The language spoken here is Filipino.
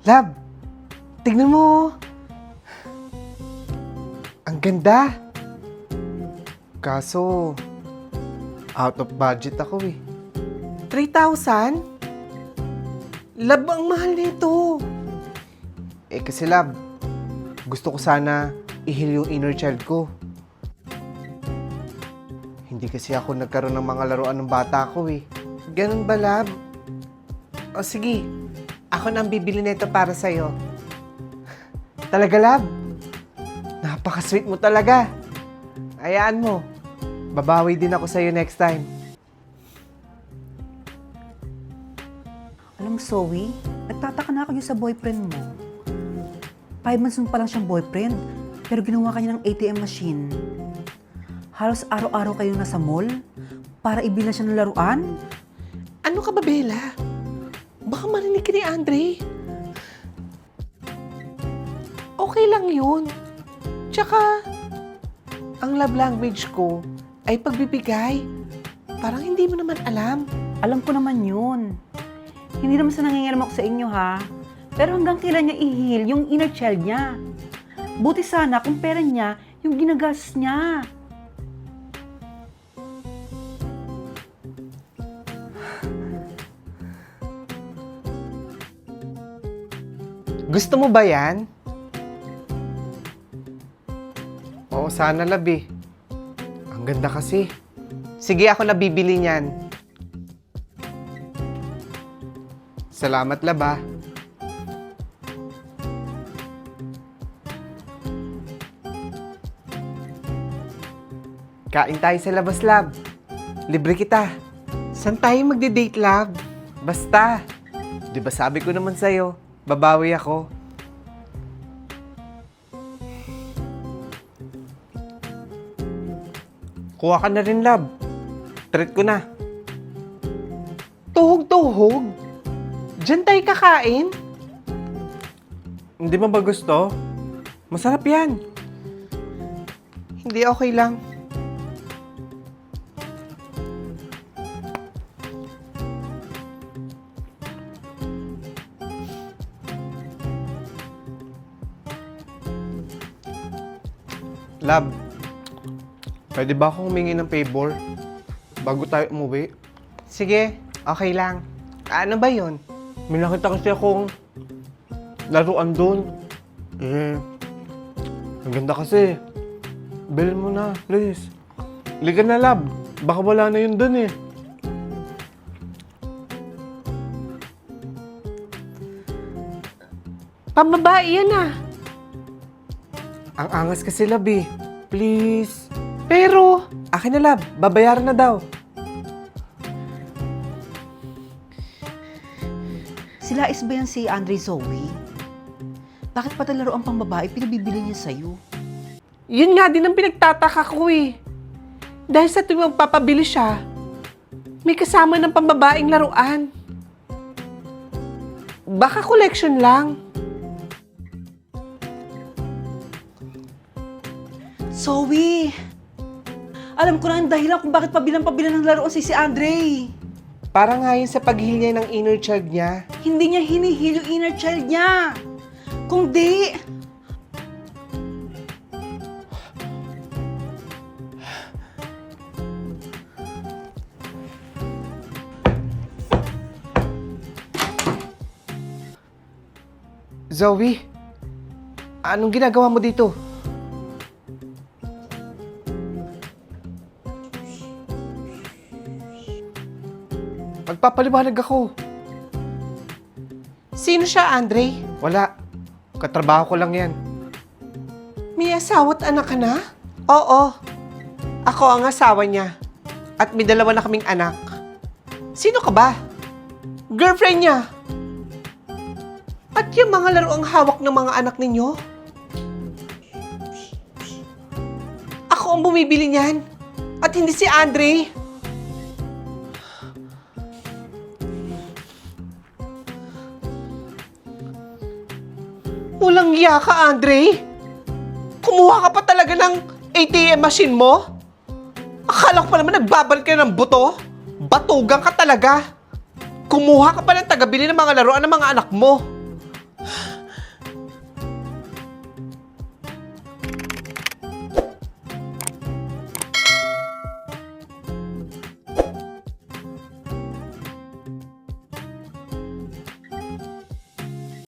Lab, tignan mo. Ang ganda. Kaso, out of budget ako eh. 3,000? Lab, ang mahal nito. Kasi Lab, gusto ko sana i-heal yung inner child ko. Hindi kasi ako nagkaroon ng mga laruan ng bata ko eh. Ganun ba, Lab? O sige, ako na ang bibili nito para sa'yo. Talaga, Lab? Napaka-sweet mo talaga. Hayaan mo. Babawi din ako sa'yo next time. Alam mo, Zoe, nagtataka na ako sa boyfriend mo. 5 months mo pa lang siyang boyfriend, pero ginawa ka niya ng ATM machine. Halos araw-araw kayong nasa mall para ibilan siya ng laruan. Ano ka ba, Bella? Baka marinig ka ni Andre. Okay lang yun. Tsaka, ang love language ko ay pagbibigay. Parang hindi mo naman alam. Alam ko naman yun. Hindi naman sa nangingialam ako sa inyo, ha? Pero hanggang kailan niya i-heal yung inner child niya? Buti sana kung pera niya yung ginagas niya. Gusto mo ba yan? Oo, sana love eh. Ang ganda kasi. Sige, ako na bibili niyan. Salamat, love ah. Kain tayo sa labas, love. Libre kita. Saan tayo magde-date, love? Basta. Di ba sabi ko naman sa'yo, babawi ako. Kuha ka na rin, love. Treat ko na. Tuhog-tuhog? Diyan tayo kakain? Hindi mo ba gusto? Masarap yan. Hindi, okay lang. Love, pwede ba akong humingi ng favor bago tayo umuwi? Sige, okay lang. Ano ba yun? May nakita kasi akong laruan doon. Ang ganda kasi. Bilhin mo na, please. Liga na, love. Baka wala na yun doon eh. Pambabae yan ah. Ang angas kasi, love eh. Please. Pero, akin na, love. Babayaran na daw. Sila is ba yan si Andre, Zoe? Bakit pati laruan pang babae pinabibili niya sa'yo? Yun nga din ang pinagtataka ko eh. Dahil sa tuwing magpapabili siya, may kasama ng pambabaeng laruan. Baka collection lang. Zoe! Alam ko na ang dahilan kung bakit pabilang-pabilang ng laruan si Andre. Para nga yun sa paghihil niya ng inner child niya. Hindi niya hinihil yung inner child niya. Kung di... Zoe, anong ginagawa mo dito? Magpapaliwanag ako. Sino siya, Andre? Wala. Katrabaho ko lang yan. May asawa at anak ka na? Oo. Ako ang asawa niya. At may 2 na kaming anak. Sino ka ba? Girlfriend niya. At yung mga laruang hawak ng mga anak ninyo? Ako ang bumibili niyan. At hindi si Andre. Walang iya ka, Andre. Kumuha ka pa talaga ng ATM machine mo? Akala ko pa naman nagbabalik ka ng buto. Batugan ka talaga. Kumuha ka pa ng tagabili ng mga laruan ng mga anak mo.